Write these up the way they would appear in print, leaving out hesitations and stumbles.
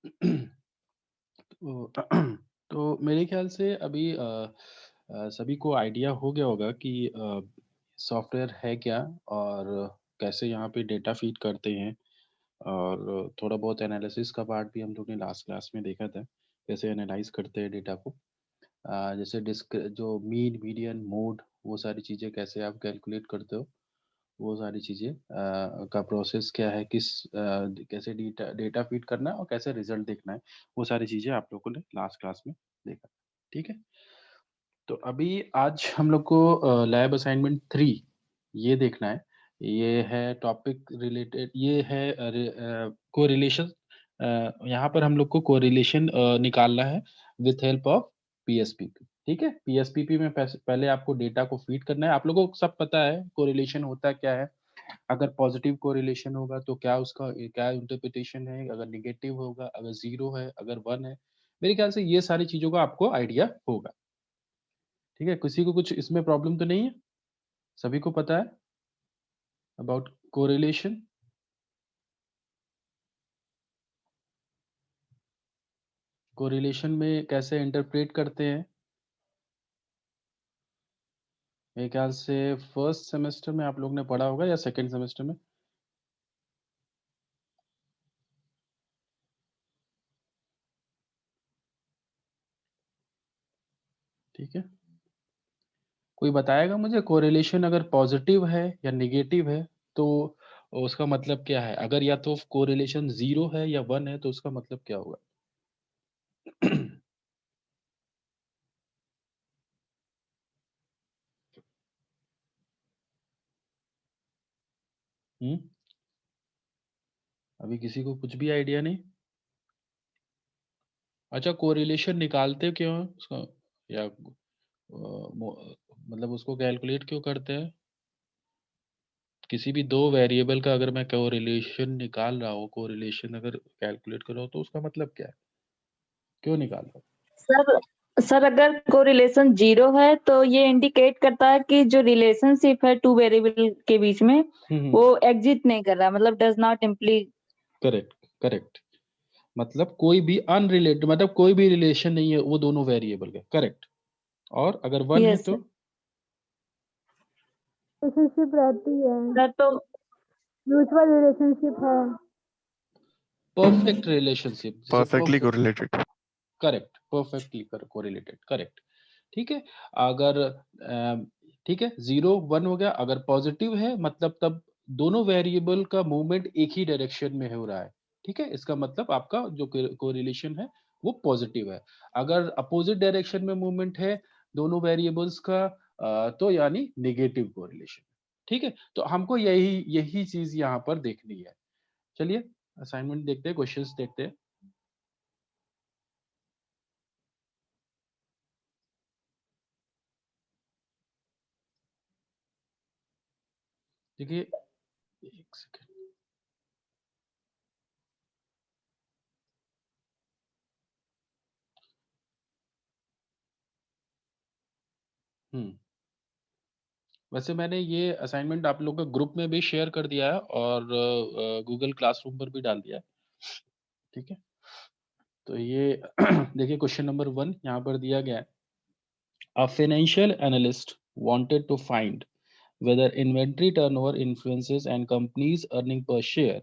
तो तो मेरे ख्याल से अभी सभी को आइडिया हो गया होगा कि सॉफ्टवेयर है क्या और कैसे यहाँ पे डेटा फीड करते हैं और थोड़ा बहुत एनालिसिस का पार्ट भी हम लोग ने लास्ट क्लास में देखा था, कैसे एनालाइज़ करते हैं डेटा को। जैसे डिस्क जो मीन, मीडियन, मोड वो सारी चीज़ें कैसे आप कैलकुलेट करते हो, वो सारी चीज़ें का प्रोसेस क्या है, कैसे डेटा डेटा फीड करना है और कैसे रिज़ल्ट देखना है, वो सारी चीज़ें आप लोगों ने लास्ट क्लास में देखा। ठीक है? तो अभी आज हम लोग को लैब असाइनमेंट 3 ये देखना है। ये है टॉपिक रिलेटेड, ये है कोरिलेशन। यहाँ पर हम लोग को कोरिलेशन निकालना है विथ हेल्प ऑफ पीएसपीपी। ठीक है? पीएसपीपी में पहले आपको डेटा को फीड करना है। आप लोगों को सब पता है कोरिलेशन होता क्या है। अगर पॉजिटिव कोरिलेशन होगा तो क्या उसका क्या इंटरप्रिटेशन है, अगर नेगेटिव होगा, अगर 0 है, अगर 1 है। मेरे ख्याल से ये सारी चीज़ों का आपको आइडिया होगा। ठीक है? किसी को कुछ इसमें प्रॉब्लम तो नहीं है? सभी को पता है अबाउट कोरिलेशन? कोरिलेशन में कैसे इंटरप्रेट करते हैं? मेरे ख्याल से फर्स्ट सेमेस्टर में आप लोग ने पढ़ा होगा या सेकंड सेमेस्टर में? ठीक है? कोई बताएगा मुझे कोरिलेशन अगर पॉजिटिव है या नेगेटिव है तो उसका मतलब क्या है? अगर या तो कोरिलेशन 0 है या 1 है तो उसका मतलब क्या होगा? हुँ? अभी किसी को कुछ भी आइडिया नहीं? अच्छा, कोरिलेशन निकालते क्यों हैं उसका या मो मतलब उसको कैलकुलेट क्यों करते हैं? किसी भी 2 वेरिएबल का अगर मैं कोरिलेशन निकाल रहा हूँ, कोरिलेशन अगर कैलकुलेट कर रहा हूँ, तो उसका मतलब क्या है? क्यों निकाल रहा हूँ? सर सर अगर कोरिलेशन 0 है तो ये इंडिकेट करता है कि जो रिलेशनशिप है 2 वेरिएबल के बीच में, हुँ, हुँ। वो एग्ज़िस्ट नहीं कर रहा मतलब डज़ नॉट इम्प्ली करेक्ट, करेक्ट। मतलब कोई भी मतलब कोई भी रिलेशन नहीं है वो दोनों वेरिएबल का, करेक्ट। और अगर 1 है यस तो? सर। रिलेशनशिप रहती है सर तो म्यूचुअल रिलेशनशिप है। परफेक्ट रिलेशनशिप जिसे perfectly correlated. Correct, perfectly correlated, correct. ठीक है? अगर ठीक है, 0 1 हो गया, अगर पॉजिटिव है मतलब तब दोनों वेरिएबल का मूवमेंट एक ही डायरेक्शन में हो रहा है। ठीक है? इसका मतलब आपका जो कोरिलेशन है वो पॉजिटिव है। अगर अपोजिट डायरेक्शन में मूवमेंट है दोनों वेरिएबल्स का तो यानी नेगेटिव कोरिलेशन। ठीक है? तो हमको यही यही चीज़ यहाँ पर देखनी है। चलिए असाइनमेंट देखते हैं, क्वेश्चंस देखते हैं। देखिए 1 सेकंड। हुँ। वैसे मैंने ये असाइनमेंट आप लोगों के ग्रुप में भी शेयर कर दिया है और गूगल क्लासरूम पर भी डाल दिया है। ठीक है? तो ये देखिए क्वेश्चन नंबर 1 यहाँ पर दिया गया है। A financial analyst wanted to find whether inventory turnover influences and company's earning per share.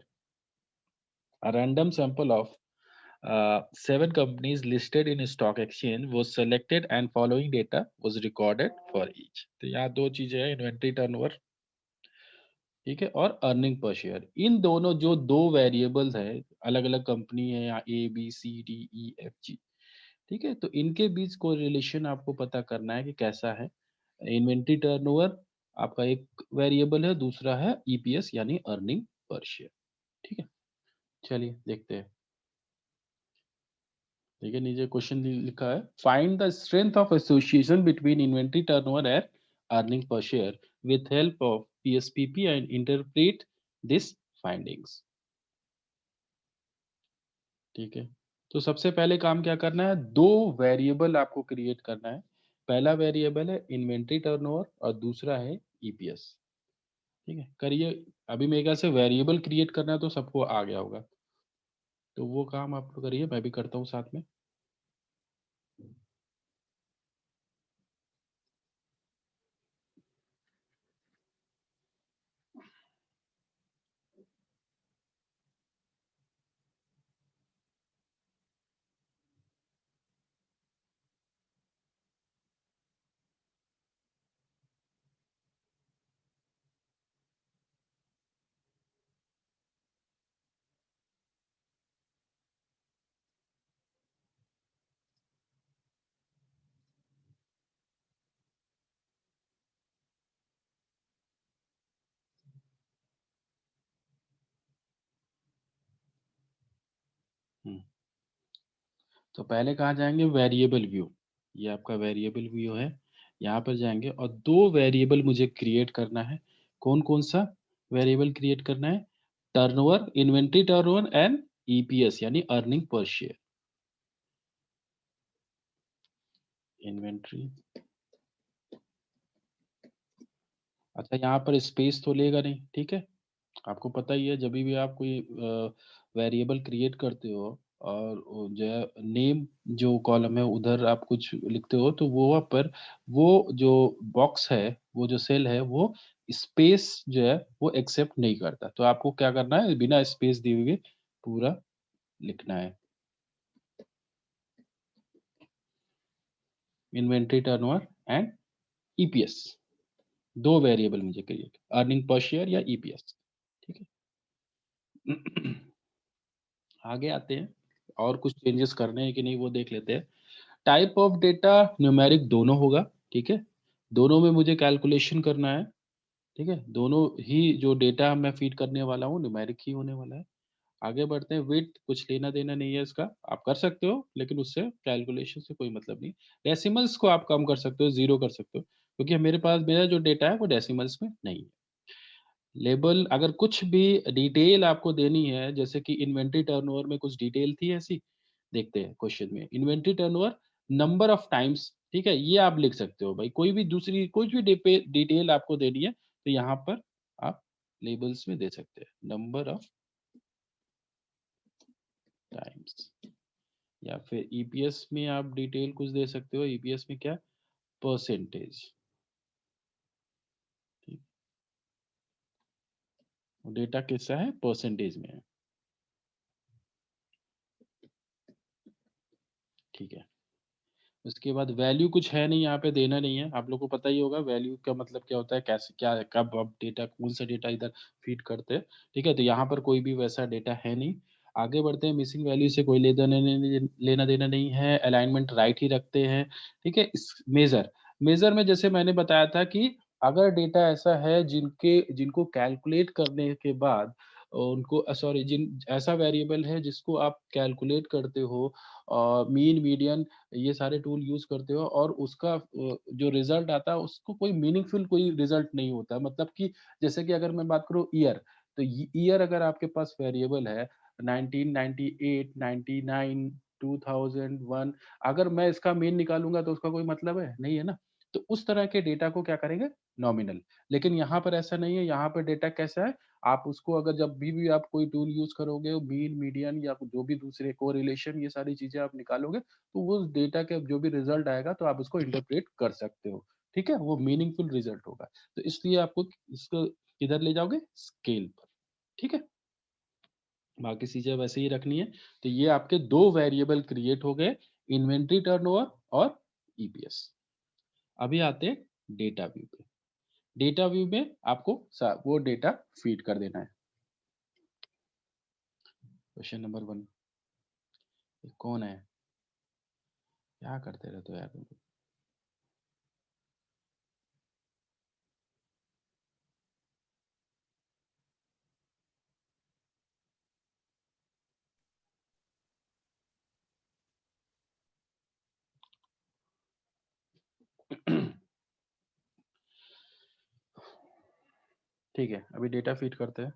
A random sample of 7 companies listed in stock exchange was selected and following data was recorded for each. तो यहाँ 2 चीज़ें हैं, inventory turnover, ठीक है? और earning per share. इन दोनों जो 2 variables हैं, अलग-अलग कंपनी है यहाँ ए, बी, सी, डी, ई, एफ, जी, ठीक है? तो इनके बीच कोरिलेशन आपको पता करना है कि कैसा है। इन्वेंटरी टर्नओवर आपका एक वेरिएबल है, दूसरा है ईपीएस यानी अर्निंग पर शेयर, ठीक है? चलिए देखते हैं। देखिए नीचे क्वेश्चन लिखा है, find the strength of association between inventory turnover and earning per share with help of PSPP and interpret this findings. ठीक है? तो सबसे पहले काम क्या करना है, 2 वेरिएबल आपको क्रिएट करना है। पहला वेरिएबल है इन्वेंटरी टर्नओवर और दूसरा है ईपीएस। ठीक है? करिए, अभी मेरे ख्याल से वेरिएबल क्रिएट करना है तो सबको आ गया होगा। तो वो काम आप लोग करिए, मैं भी करता हूँ साथ में। हम्म, तो पहले कहाँ जाएंगे, वेरिएबल व्यू। ये आपका वेरिएबल व्यू है, यहाँ पर जाएंगे और दो वेरिएबल मुझे क्रिएट करना है। कौन कौन सा वेरिएबल क्रिएट करना है, turnover, inventory turnover and EPS यानी अर्निंग पर शेयर। इन्वेंट्री, अच्छा यहाँ पर स्पेस तो लेगा नहीं, ठीक है। आपको पता ही है जब भी आप कोई वेरिएबल क्रिएट करते हो और वो जो है नेम जो कॉलम है उधर आप कुछ लिखते हो, तो वो वहाँ पर वो जो बॉक्स है, वो जो सेल है, वो स्पेस जो है वो एक्सेप्ट नहीं करता। तो आपको क्या करना है, बिना स्पेस दिए हुए पूरा लिखना है। इन्वेंट्री टर्नओवर एंड ईपीएस, दो वेरिएबल मुझे क्रिएट, अर्निंग पर शेयर या ईपीएस, ठीक है। आगे आते हैं, और कुछ चेंजेस करने हैं कि नहीं वो देख लेते हैं। टाइप ऑफ डेटा न्यूमेरिक दोनों होगा, ठीक है। दोनों में मुझे कैलकुलेशन करना है, ठीक है। दोनों ही जो डेटा मैं फीड करने वाला हूँ न्यूमेरिक ही होने वाला है। आगे बढ़ते हैं, वेट कुछ लेना देना नहीं है इसका, आप कर सकते हो लेकिन उससे कैलकुलेशन से कोई मतलब नहीं। डेसिमल्स को आप कम कर सकते हो, जीरो कर सकते हो, क्योंकि मेरे पास मेरा जो डेटा है वो डेसिमल्स में नहीं है। लेबल, अगर कुछ भी डिटेल आपको देनी है, जैसे कि इन्वेंट्री टर्नओवर में कुछ डिटेल थी ऐसी, देखते हैं क्वेश्चन में। Inventory turnover number of times, ठीक है, ये आप लिख सकते हो भाई। कोई भी दूसरी कोई भी डिटेल आपको देनी है तो यहाँ पर आप लेबल्स में दे सकते हैं, नंबर ऑफ टाइम्स। या फिर ईपीएस में आप डिटेल कुछ दे सकते हो, ईपीएस में क्या, परसेंटेज, ठीक। डेटा किसका है, परसेंटेज में है, ठीक है। उसके बाद वैल्यू कुछ है नहीं, यहाँ पे देना नहीं है। आप लोग को पता ही होगा वैल्यू का मतलब क्या होता है, कैसे क्या कब आप डेटा, कौन सा डेटा इधर फीड करते हैं, ठीक है। तो यहाँ पर कोई भी वैसा डेटा है नहीं। आगे बढ़ते हैं, मिसिंग वैल्यू से कोई लेना देना नहीं है, अलाइनमेंट राइट ही रखते हैं, ठीक है। इस मेजर, मेजर में जैसे मैंने बताया था कि अगर डेटा ऐसा है जिनको कैलकुलेट करने के बाद उनको सॉरी जिन ऐसा वेरिएबल है जिसको आप कैलकुलेट करते हो, मीन मीडियन ये सारे टूल यूज करते हो और उसका जो रिजल्ट आता है उसको कोई मीनिंगफुल कोई रिजल्ट नहीं होता। मतलब कि जैसे कि अगर मैं बात करूँ ईयर, तो ईयर अगर आपके पास वेरिएबल है 1998, 99, 2001, अगर मैं इसका मीन निकालूंगा तो उसका कोई मतलब है नहीं, है ना। तो उस तरह के डेटा को क्या करेंगे, नॉमिनल। लेकिन यहाँ पर ऐसा नहीं है, यहाँ पर डेटा कैसा है, आप उसको अगर जब भी आप कोई टूल यूज करोगे, मीन मीडियन या जो भी दूसरे कोरिलेशन, ये सारी चीजें आप निकालोगे, तो वो डेटा के जो भी रिजल्ट आएगा तो आप उसको इंटरप्रेट कर सकते हो, ठीक है। वो मीनिंगफुल रिजल्ट होगा। तो इसलिए आपको इसको किधर ले जाओगे, स्केल पर, ठीक है। बाकी चीजें वैसे ही रखनी है। तो ये आपके दो वेरिएबल क्रिएट हो गए, इन्वेंट्री टर्नओवर और ईपीएस। अभी आते हैं डेटा व्यू पे। डेटा व्यू में आपको वो डेटा फीड कर देना है। क्वेश्चन नंबर 1, कौन है, क्या करते रहते हो यार तुम लोग? ठीक है, अभी डेटा फीड करते हैं।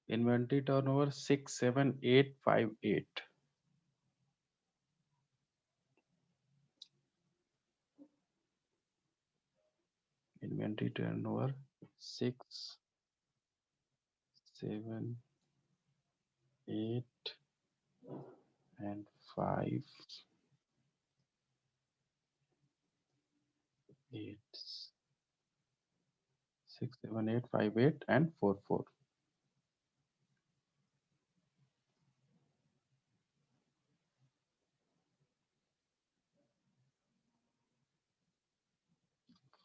Inventory turnover 67858, inventory turnover 6 7 8 and 5 8 6 7 8 5 8 and 4 4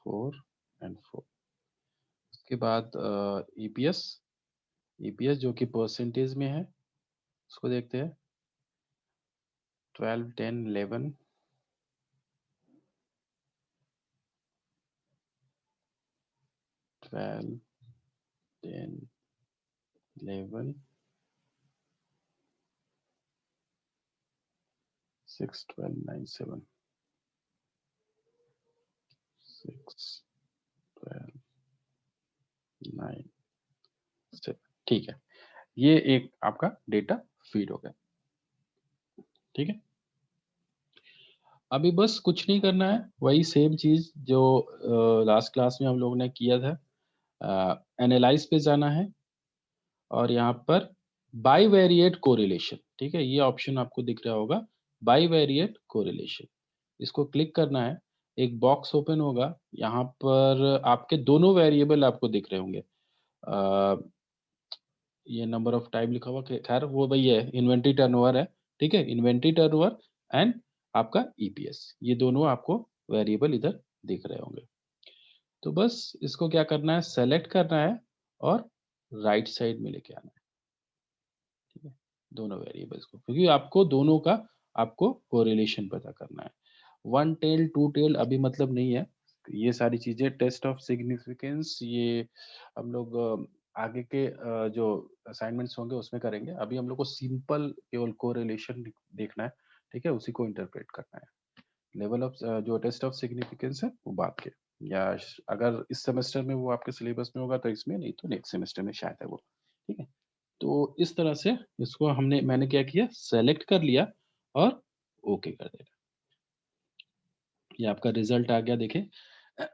4 and 4। उसके बाद ईपीएस जो कि परसेंटेज में है उसको देखते हैं। 12 10 11 12 10 11 6 12 9 7 6 12 9 7। ठीक है, ये एक आपका डेटा फीड हो गया। ठीक है, अभी बस कुछ नहीं करना है, वही सेम चीज जो लास्ट क्लास में हम लोगों ने किया था। एनालाइज पे जाना है और यहाँ पर बाईवेरिएट कोरिलेशन, ठीक है, ये ऑप्शन आपको दिख रहा होगा, बाईवेरिएट कोरिलेशन। इसको क्लिक करना है, एक बॉक्स ओपन होगा, यहाँ पर आपके दोनों वेरिएबल आपको दिख रहे होंगे। ये नंबर ऑफ टाइम लिखा हुआ, खैर वो वही है, इन्वेंट्री टर्नओवर है। ठीक है, इन्वेंट्री टर्नओवर एंड आपका ईपीएस, ये दोनों आपको वेरिएबल इधर दिख रहे होंगे। तो बस इसको क्या करना है, सेलेक्ट करना है और राइट साइड में लेके आना है। ठीक है, दोनों वेरिएबल्स को, क्योंकि आपको दोनों का आपको कोरिलेशन पता करना है। वन टेल टू टेल अभी मतलब नहीं है, ये सारी चीजें टेस्ट ऑफ सिग्निफिकेंस ये हम लोग आगे के जो असाइनमेंट्स होंगे उसमें करेंगे। अभी हम लोग को सिंपल केवल कोरिलेशन देखना है। ठीक है, उसी को इंटरप्रेट करना है। लेवल ऑफ जो टेस्ट ऑफ सिग्निफिकेंस है वो बात के, या अगर इस सेमेस्टर में वो आपके सिलेबस में होगा तो इसमें, नहीं तो नेक्स्ट सेमेस्टर में शायद है वो। ठीक है, तो इस तरह से इसको मैंने क्या किया, सेलेक्ट कर लिया और ओके कर देना। ये आपका रिजल्ट आ गया, देखिए।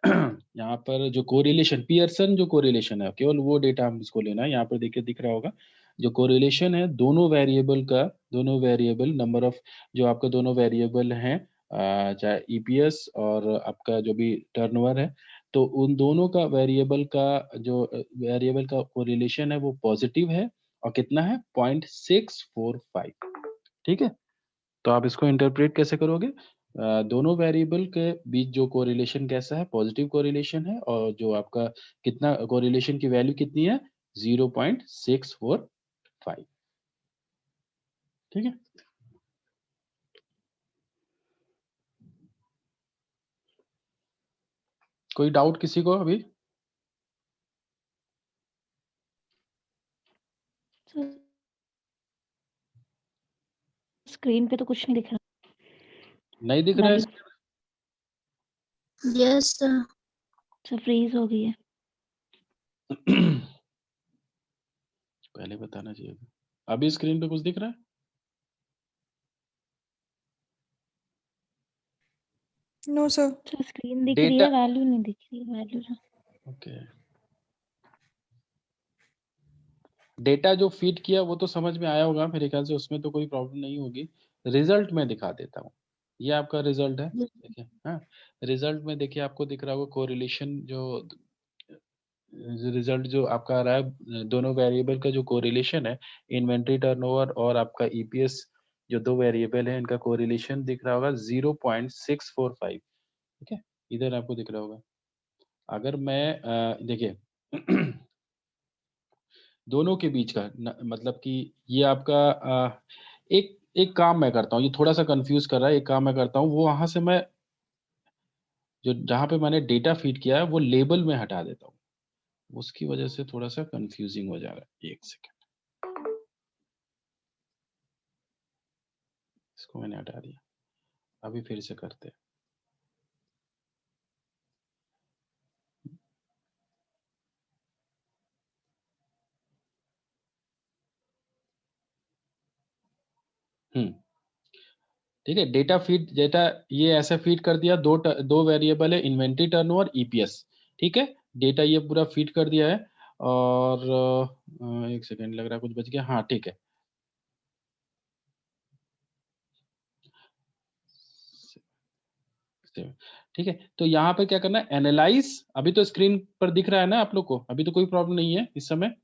यहाँ पर जो कोरिलेशन, पियर्सन जो कोरिलेशन है, केवल वो डेटा हम इसको लेना है। यहाँ पर देखिए दिख रहा होगा जो कोरिलेशन है दोनों वेरिएबल का, दोनों वेरिएबल नंबर ऑफ जो आपका दोनों वेरिएबल हैं, चाहे ईपीएस और आपका जो भी टर्नओवर है, तो उन दोनों का वेरिएबल का जो वेरिएबल का कोरिलेशन है वो पॉजिटिव है और कितना है 0.645। ठीक है, तो आप इसको इंटरप्रेट कैसे करोगे, दोनों वेरिएबल के बीच जो कोरिलेशन कैसा है, पॉजिटिव कोरिलेशन है, और जो आपका कितना कोरिलेशन की वैल्यू कितनी है 0.645। ठीक है, कोई डाउट किसी को अभी? स्क्रीन पे तो कुछ नहीं दिख रहा। नहीं दिख रहा है? यस सर, फ्रीज हो गई है। पहले बताना चाहिए था। अभी स्क्रीन पे कुछ दिख रहा है? No sir. स्क्रीन दिख रही डेटा, है, वैल्यू नहीं दिख रही है, वैल्यू। ओके, डेटा जो फीड किया वो तो समझ में आया होगा मेरे ख्याल से, उसमें तो कोई प्रॉब्लम नहीं होगी। रिजल्ट में दिखा देता हूँ, ये आपका रिजल्ट है, देखिए। हाँ, रिजल्ट में देखिए आपको दिख रहा होगा कोरिलेशन, जो रिजल्ट जो आपका आ रहा है, दोनों वेरिएबल का जो कोरिलेशन है, इन्वेंट्री टर्नओवर और आपका ईपीएस, जो दो वेरिएबल है इनका कोरिलेशन दिख रहा होगा 0.645। ठीक है, इधर आपको दिख रहा होगा। अगर मैं देखिए दोनों के बीच का मतलब कि ये आपका एक एक काम मैं करता हूँ, ये थोड़ा सा कंफ्यूज कर रहा है, एक काम मैं करता हूँ, वो वहां से मैं जो जहां पे मैंने डेटा फीड किया है वो लेबल में हटा देता हूँ, उसकी वजह से थोड़ा सा कंफ्यूजिंग हो जा रहा है। एक सेकेंड, इसको मैंने हटा दिया, अभी फिर से करते हैं। हम्म, ठीक है, डेटा फीड, डेटा ये ऐसे फीड कर दिया, दो वेरिएबल है, इन्वेंट्री टर्नओवर ईपीएस। ठीक है, डेटा ये पूरा फीड कर दिया है और एक सेकेंड लग रहा है कुछ बच गया। हाँ ठीक है, ठीक है। तो यहाँ पे क्या करना है, एनालाइज। अभी तो स्क्रीन पर दिख रहा है ना आप लोग को, अभी तो कोई प्रॉब्लम नहीं है इस समय?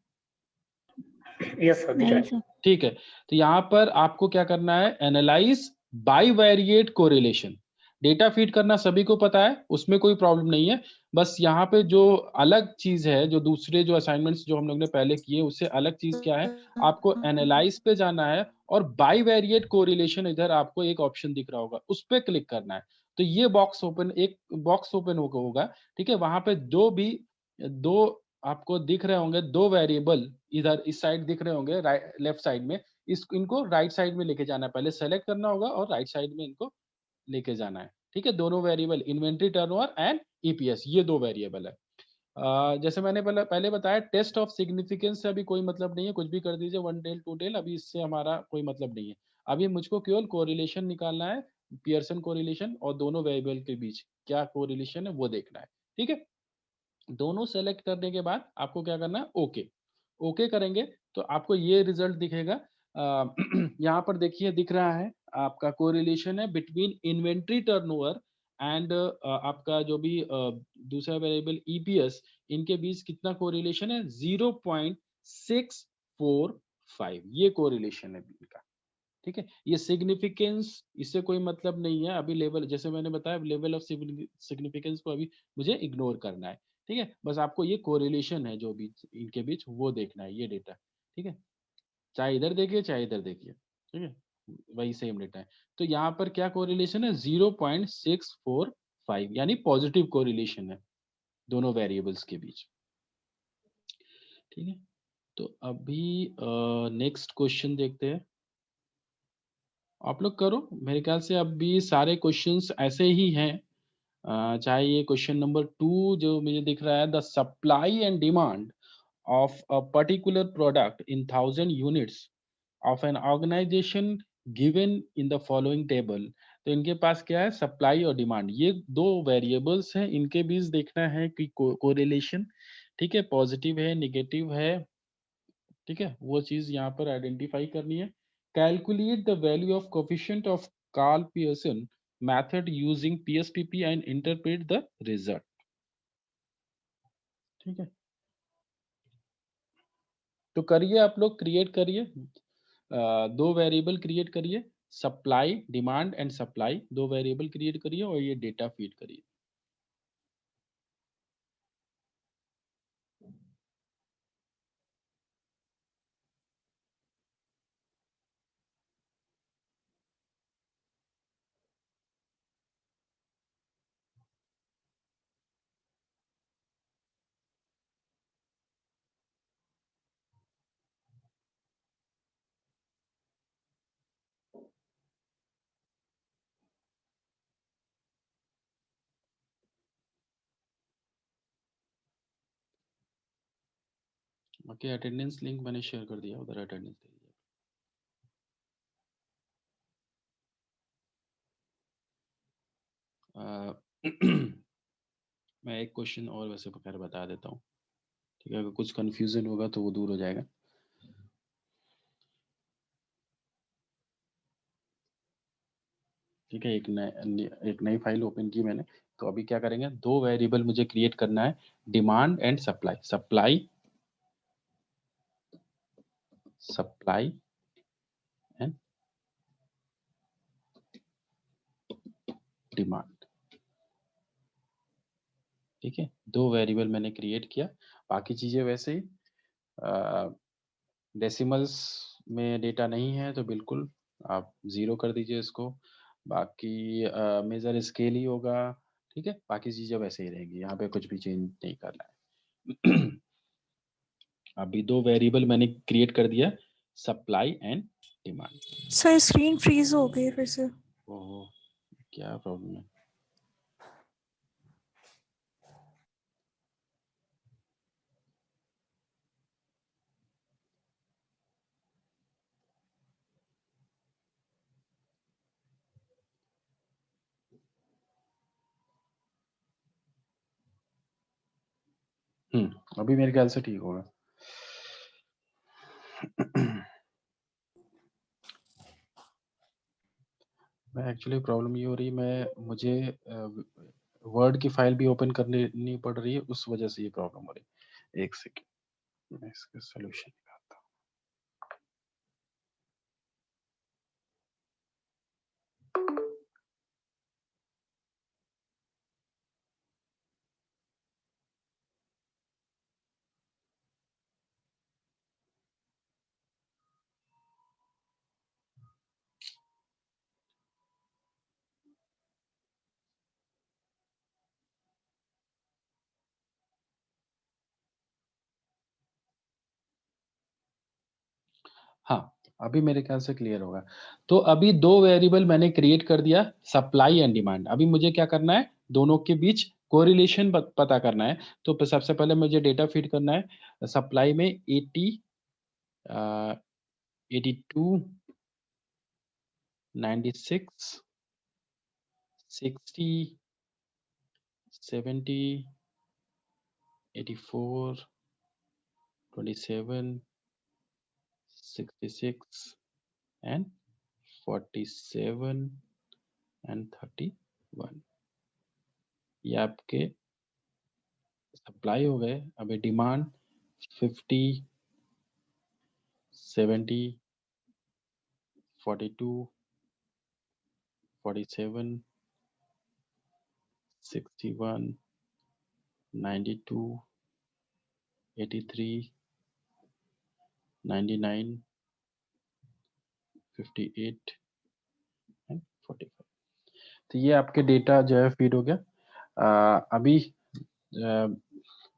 यस सर, दिख रहा नहीं है। सर। ठीक है, तो यहाँ पर आपको क्या करना है, analyse bivariate correlation. Data feed करना सभी को पता है, उसमें कोई प्रॉब्लम नहीं है। बस यहाँ पे जो अलग चीज है, जो दूसरे जो असाइनमेंट्स जो हम लोग ने पहले किए उससे अलग चीज क्या है, आपको एनालाइज पे जाना है और बाईवेरिएट कोरिलेशन इधर आपको एक ऑप्शन दिख रहा होगा, उस पर क्लिक करना है। तो ये बॉक्स ओपन, एक बॉक्स ओपन होगा, ठीक है। वहां पे जो भी दो आपको दिख रहे होंगे, दो वेरिएबल इधर इस साइड दिख रहे होंगे, लेफ्ट साइड में, इनको राइट साइड में लेके जाना है। पहले सेलेक्ट करना होगा और राइट साइड में इनको लेके जाना है, ठीक है। दोनों variable inventory turnover and EPS, ये दो वेरिएबल है। जैसे मैंने पहले बताया, टेस्ट ऑफ सिग्निफिकेंस से अभी कोई मतलब नहीं है, कुछ भी कर दीजिए, वन टेल टू टेल, अभी इससे हमारा कोई मतलब नहीं है। अभी मुझको केवल कोरिलेशन निकालना है, पियर्सन कोरिलेशन, और दोनों वेरिएबल के बीच क्या कोरिलेशन है वो देखना है, ठीक है। दोनों सेलेक्ट करने के बाद आपको क्या करना है, ओके। ओके करेंगे तो आपको ये रिजल्ट दिखेगा। यहाँ पर देखिए दिख रहा है आपका कोरिलेशन है बिटवीन इन्वेंट्री टर्नओवर एंड आपका जो भी दूसरा वेरिएबल ईपीएस, इनके बीच कितना कोरिलेशन है, 0.645, ये कोरिलेशन है इनका, ठीक है। ये सिग्निफिकेंस, इससे कोई मतलब नहीं है अभी। लेवल, जैसे मैंने बताया, लेवल ऑफ सिग्निफिकेंस को अभी मुझे इग्नोर करना है, ठीक है। बस आपको ये कोरिलेशन है जो बीच इनके बीच, वो देखना है, ये डेटा, ठीक है। चाहे इधर देखिए चाहे इधर देखिए, ठीक है, वही सेम डेटा है। तो यहाँ पर क्या कोरिलेशन है, 0.645, यानी पॉजिटिव कोरिलेशन है दोनों वेरिएबल्स के बीच, ठीक है। तो अभी नेक्स्ट क्वेश्चन देखते हैं, आप लोग करो। मेरे ख्याल से अभी सारे क्वेश्चंस ऐसे ही हैं। चाहे ये क्वेश्चन नंबर 2 जो मुझे दिख रहा है, the supply and demand of a particular product in 1000 units of an organization given in the following table. तो इनके पास क्या है, सप्लाई और डिमांड, ये दो वेरिएबल्स हैं, इनके बीच देखना है कि कोरिलेशन, ठीक है, पॉजिटिव है नेगेटिव है, ठीक है, वो चीज यहाँ पर आइडेंटिफाई करनी है। Calculate the value of coefficient of Karl Pearson method using PSPP and interpret the result, ठीक है। तो करिए आप लोग, क्रिएट करिए, दो वेरिएबल क्रिएट करिए, सप्लाई, डिमांड एंड सप्लाई, दो वेरिएबल क्रिएट करिए और ये डेटा फीड करिए। ओके, अटेंडेंस लिंक मैंने शेयर कर दिया, उधर अटेंडेंस दे दीजिए। मैं एक क्वेश्चन और वैसे खैर बता देता हूँ, ठीक है, अगर कुछ कंफ्यूजन होगा तो वो दूर हो जाएगा। ठीक है, एक नई फाइल ओपन की मैंने। तो अभी क्या करेंगे, दो वेरिएबल मुझे क्रिएट करना है, demand and supply, supply and demand, ठीक है। दो वेरिएबल मैंने क्रिएट किया, बाकी चीजें वैसे ही। डेसिमल्स में डेटा नहीं है तो बिल्कुल आप 0 कर दीजिए इसको। बाकी मेजर स्केल ही होगा, ठीक है। बाकी चीजें वैसे ही रहेंगी, यहाँ पे कुछ भी चेंज नहीं करना है। अभी दो वेरिएबल मैंने क्रिएट कर दिया, supply and demand. Sir screen freeze हो गई फिर से। ओह, क्या प्रॉब्लम है? अभी मेरे ख्याल से ठीक होगा। मैं एक्चुअली प्रॉब्लम ये हो रही है, मुझे वर्ड की फाइल भी ओपन करनी नहीं पड़ रही है, उस वजह से ये प्रॉब्लम हो रही है। एक सेकेंड, मैं इसका सोल्यूशन निकालता हूँ। हाँ, अभी मेरे ख्याल से क्लियर होगा। तो अभी 2 वेरिएबल मैंने क्रिएट कर दिया, सप्लाई एंड डिमांड। अभी मुझे क्या करना है, दोनों के बीच कोरिलेशन पता करना है। तो सबसे पहले मुझे डेटा फीड करना है। सप्लाई में 80 82 96 60 70 84 27 66 एंड 47 एंड 31। ये आपके सप्लाई हो गए। अभी डिमांड 50 70 42 47 61 92 83 99 58 एंड 45। तो ये आपके डेटा जो है फीड हो गया। अभी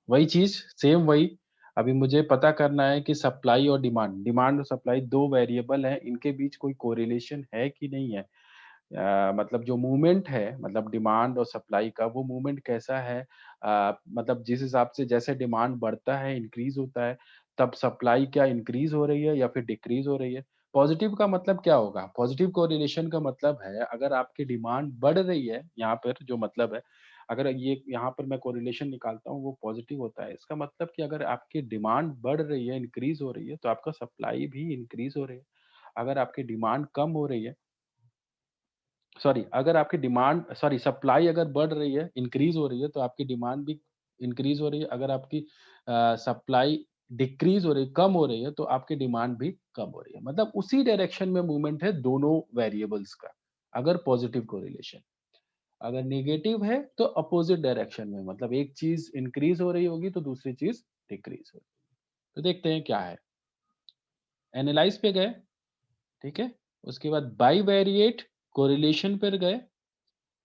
वही चीज, सेम वही। अभी मुझे पता करना है कि सप्लाई और डिमांड और सप्लाई 2 वेरिएबल है, इनके बीच कोई कोरिलेशन है कि नहीं है। मतलब जो मूवमेंट है, मतलब डिमांड और सप्लाई का, वो मूवमेंट कैसा है। मतलब जिस हिसाब से जैसे डिमांड बढ़ता है, इंक्रीज होता है, तब सप्लाई क्या इंक्रीज हो रही है या फिर डिक्रीज हो रही है। पॉजिटिव का मतलब क्या होगा, पॉजिटिव कोरिलेशन का मतलब है अगर आपकी डिमांड बढ़ रही है, यहाँ पर जो मतलब है, अगर ये यहाँ पर मैं कोरिलेशन निकालता हूँ वो पॉजिटिव होता है। इसका मतलब कि अगर आपकी डिमांड बढ़ रही है, इंक्रीज हो रही है, तो आपका सप्लाई भी इंक्रीज हो रही है। अगर आपकी डिमांड कम हो रही है, सॉरी, अगर आपकी डिमांड, सॉरी, सप्लाई अगर बढ़ रही है, इंक्रीज हो रही है, तो आपकी डिमांड भी इंक्रीज हो रही है। अगर आपकी सप्लाई डिक्रीज हो रही है, कम हो रही है, तो आपकी डिमांड भी कम हो रही है। मतलब उसी डायरेक्शन में मूवमेंट है दोनों वेरिएबल्स का, अगर पॉजिटिव कोरिलेशन। अगर नेगेटिव है तो अपोजिट डायरेक्शन में, मतलब एक चीज इंक्रीज हो रही होगी तो दूसरी चीज डिक्रीज होगी। तो देखते हैं क्या है। एनालाइज पे गए, ठीक है। उसके बाद बाई वेरिएट कोरिलेशन पर गए।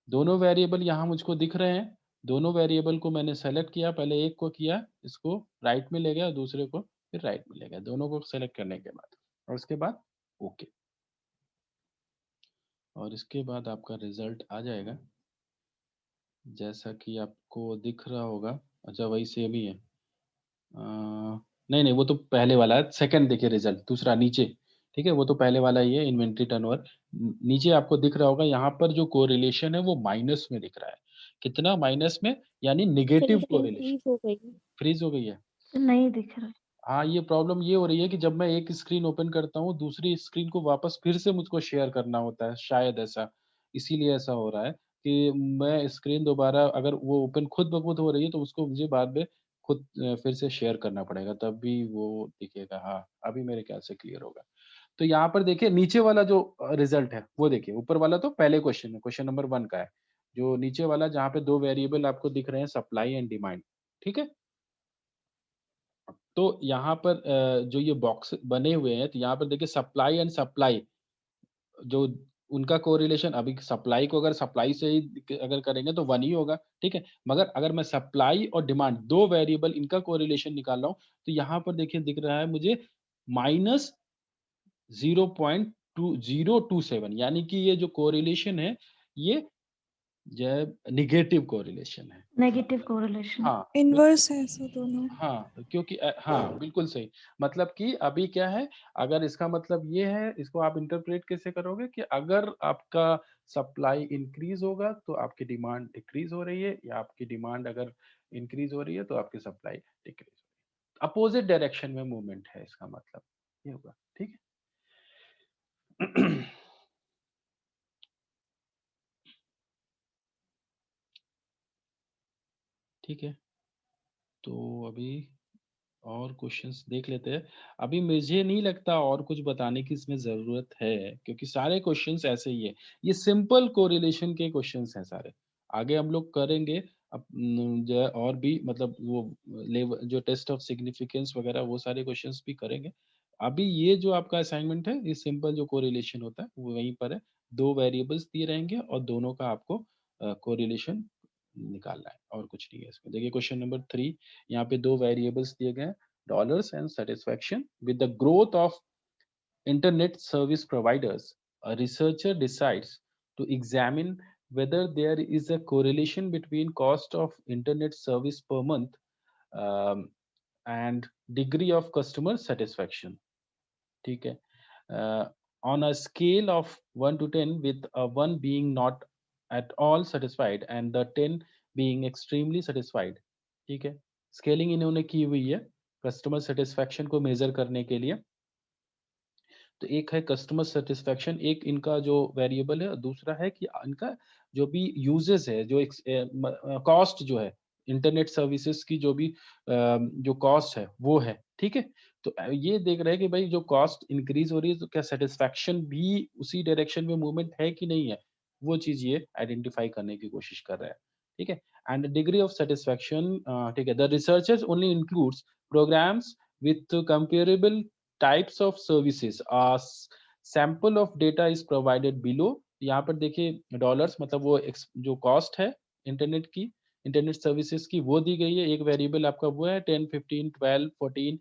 दोनों वेरिएबल यहाँ मुझको दिख रहे हैं। दोनों वेरिएबल को मैंने सेलेक्ट किया, पहले एक को किया, इसको राइट में ले गया, दूसरे को फिर राइट में ले गया, दोनों को सेलेक्ट करने के बाद, और उसके बाद ओके। और इसके बाद आपका रिजल्ट आ जाएगा जैसा कि आपको दिख रहा होगा। अच्छा, वही सेम ही है। नहीं नहीं, वो तो पहले वाला है। सेकंड देखिए रिजल्ट, दूसरा नीचे, ठीक है। वो तो पहले वाला ही है, इन्वेंट्री टर्नओवर। नीचे आपको दिख रहा होगा, यहाँ पर जो कोरिलेशन है वो माइनस में दिख रहा है। कितना माइनस में, यानी सर निगेटिव इधर कोरिलेशन। इंक्रीज हो गई है। फ्रीज हो गई है। नहीं दिख रहा। हाँ, ये प्रॉब्लम ये हो रही है कि जब मैं एक स्क्रीन ओपन करता हूँ, दूसरी स्क्रीन को वापस फिर से मुझको शेयर करना होता है, शायद ऐसा, इसीलिए ऐसा हो रहा है कि मैं स्क्रीन दोबारा, अगर वो ओपन खुद ब खुद हो रही है, तो उसको मुझे बाद में खुद फिर से शेयर करना पड़ेगा, तब भी वो दिखेगा। हाँ, अभी मेरे ख्याल से क्लियर होगा। तो यहाँ पर देखिए, नीचे वाला जो रिजल्ट है वो देखिए, ऊपर वाला तो पहले क्वेश्चन है, क्वेश्चन नंबर 1 का है। जो नीचे वाला, जहाँ पे 2 वेरिएबल आपको दिख रहे हैं, सप्लाई एंड डिमांड, ठीक है। तो यहाँ पर जो ये बॉक्स बने हुए हैं, तो यहाँ पर देखिए सप्लाई एंड सप्लाई, जो उनका कोरिलेशन, अभी सप्लाई को अगर सप्लाई से ही अगर करेंगे तो 1 ही होगा, ठीक है। मगर अगर मैं सप्लाई और डिमांड 2 वेरिएबल इनका कोरिलेशन निकाल रहा हूँ, तो यहाँ पर देखिए दिख रहा है मुझे माइनस 0.2027, यानी कि ये जो कोरिलेशन है, ये जो है निगेटिव कोरिलेशन है। Negative correlation. हाँ, इनवर्स है ऐसा दोनों। हाँ, क्योंकि हाँ, बिल्कुल सही। मतलब कि अभी क्या है, अगर इसका मतलब ये है, इसको आप इंटरप्रेट कैसे करोगे कि अगर आपका सप्लाई इंक्रीज होगा तो आपकी डिमांड डिक्रीज हो रही है, या आपकी डिमांड अगर इंक्रीज हो रही है तो आपकी सप्लाई डिक्रीज हो रही है। अपोजिट डायरेक्शन में मूवमेंट है इसका मतलब ये होगा। ठीक है। ठीक है, तो अभी और क्वेश्चंस देख लेते हैं। अभी मुझे नहीं लगता और कुछ बताने की इसमें ज़रूरत है, क्योंकि सारे क्वेश्चंस ऐसे ही है। ये सिंपल कोरिलेशन के क्वेश्चंस हैं सारे। आगे हम लोग करेंगे जो है और भी मतलब वो लेवल जो टेस्ट ऑफ सिग्निफिकेंस वगैरह वो सारे क्वेश्चंस भी करेंगे। अभी ये जो आपका असाइनमेंट है, ये सिंपल जो कोरिलेशन होता है वो वहीं पर है। 2 वेरिएबल्स दिए रहेंगे और दोनों का आपको कोरिलेशन निकालना है और कुछ नहीं है इसमें। देखिए क्वेश्चन नंबर 3, यहाँ पे 2 वेरिएबल्स दिए गए हैं, dollars and satisfaction with the growth of internet service providers. A researcher decides to examine whether there is a correlation between cost of internet service per month um, and degree of customer satisfaction. ठीक है, on a scale of 1 to 10 with a 1 being not at all satisfied and the 10 being extremely satisfied. ठीक है, scaling इन्होंने की हुई है customer satisfaction को major करने के लिए। तो एक है कस्टमर सेटिस्फैक्शन, एक इनका जो वेरिएबल है, और दूसरा है कि इनका जो भी यूजेस है, जो कॉस्ट जो है इंटरनेट सर्विसेज की जो भी जो कॉस्ट है वो है। ठीक है, तो ये देख रहे हैं कि भाई जो कॉस्ट इंक्रीज हो रही है तो क्या सेटिस्फैक्शन भी उसी डायरेक्शन में मूवमेंट है कि नहीं है, वो चीज ये आइडेंटिफाई करने की कोशिश कर रहा है। ठीक है, एंड डिग्री ऑफ सेटिस्फैक्शन, ठीक है, the researchers only includes programs with comparable types of services. A sample of data is provided below. यहाँ पर देखिए डॉलर्स मतलब वो जो कॉस्ट है इंटरनेट की, इंटरनेट सर्विसेज की, वो दी गई है। एक वेरिएबल आपका वो है 10, 15, 12, 14,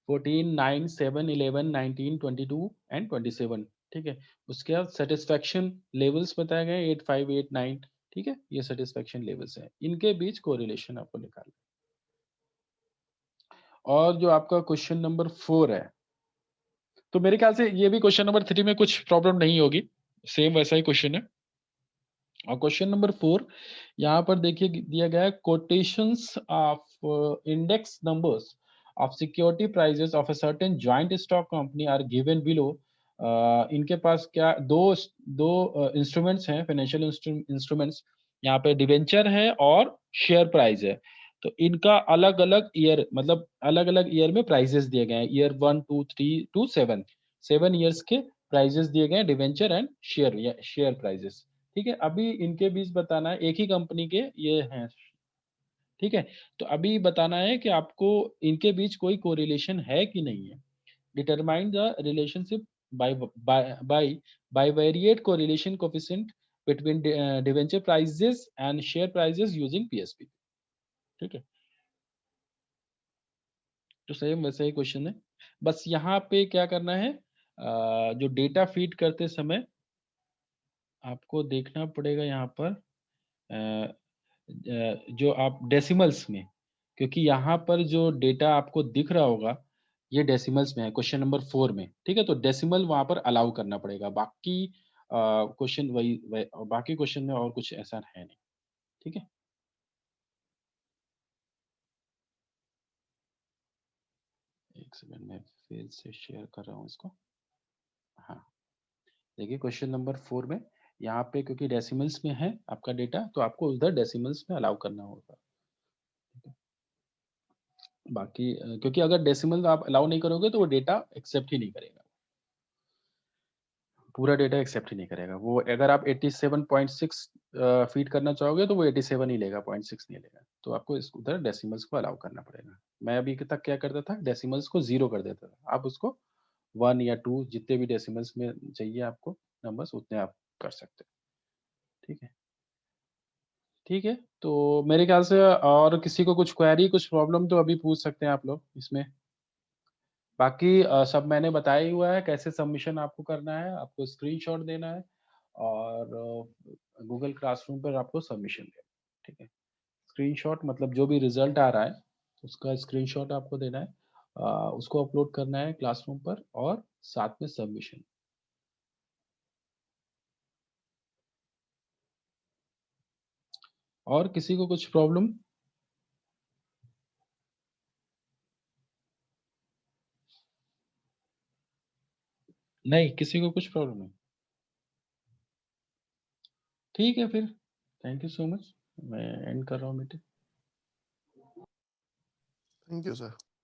14, 9, 7, 11, 19, 22 एंड 27। ठीक है, उसके बाद सेटिस्फैक्शन लेवल्स बताए गए 8, 5, 8, 9। ठीक है, ये सेटिस्फैक्शन लेवल्स हैं, इनके बीच कोरिलेशन आपको निकालना है। और जो आपका क्वेश्चन नंबर 4 है, तो मेरे ख्याल से ये भी क्वेश्चन नंबर 3 में कुछ प्रॉब्लम नहीं होगी, सेम वैसा ही क्वेश्चन है। और क्वेश्चन नंबर 4 यहाँ पर देखिए दिया गया है, quotations of index numbers of security prices of a certain joint stock company are given below. इनके पास क्या दो दो इंस्ट्रूमेंट्स हैं, फाइनेंशियल इंस्ट्रूमेंट्स, यहाँ पे डिवेंचर है और शेयर प्राइस है। तो इनका अलग अलग ईयर मतलब अलग अलग ईयर में प्राइजेस दिए गए हैं, ईयर 1, 2, 3 टू 7, 7 ईयर्स के प्राइजेस दिए गए हैं, डिवेंचर एंड शेयर प्राइजेस। ठीक है, अभी इनके बीच बताना है, एक ही कंपनी के ये हैं। ठीक है, तो अभी बताना है कि आपको इनके बीच कोई कोरिलेशन है कि नहीं है। Determine the relationship by by bivariate correlation coefficient between debenture prices and share prices using PSP. ठीक है, तो सेम वैसे ही क्वेश्चन है, बस यहाँ पे क्या करना है, जो डेटा फीड करते समय आपको देखना पड़ेगा यहाँ पर जो आप डेसिमल्स में, क्योंकि यहाँ पर जो डेटा आपको दिख रहा होगा ये डेसिमल्स में है क्वेश्चन नंबर 4 में। ठीक है, तो डेसिमल वहाँ पर अलाउ करना पड़ेगा, बाकी क्वेश्चन बाकी क्वेश्चन में और कुछ ऐसा है नहीं। ठीक है, एक सेकंड में फिर से शेयर कर रहा हूँ इसको। हाँ, देखिए क्वेश्चन नंबर 4 में यहाँ पे क्योंकि डेसिमल्स में है आपका डेटा, तो आपको उधर डेसिमल्स में अलाउ करना होगा। बाकी क्योंकि अगर डेसिमल आप अलाउ नहीं करोगे तो वो डेटा एक्सेप्ट ही नहीं करेगा, पूरा डेटा एक्सेप्ट ही नहीं करेगा वो। अगर आप 87.6 फीड करना चाहोगे तो वो 87 ही लेगा, 0.6 नहीं लेगा। तो आपको इस उधर डेसिमल्स को अलाउ करना पड़ेगा। मैं अभी तक क्या करता था, डेसिमल्स को 0 कर देता था, आप उसको 1 या 2 जितने भी डेसिमल्स में चाहिए आपको नंबर्स उतने आप कर सकते हो। ठीक है, ठीक है, तो मेरे ख्याल से और किसी को कुछ क्वेरी कुछ प्रॉब्लम तो अभी पूछ सकते हैं आप लोग इसमें। बाकी सब मैंने बताया ही हुआ है, कैसे सबमिशन आपको करना है, आपको स्क्रीनशॉट देना है और गूगल क्लासरूम पर आपको सबमिशन देना है। ठीक है, स्क्रीनशॉट मतलब जो भी रिजल्ट आ रहा है उसका स्क्रीनशॉट आपको देना है, उसको अपलोड करना है क्लासरूम पर और साथ में सबमिशन। और किसी को कुछ प्रॉब्लम? नहीं, किसी को कुछ प्रॉब्लम नहीं? ठीक है फिर, थैंक यू सो मच। मैं एंड कर रहा हूँ मीटिंग। Thank you sir.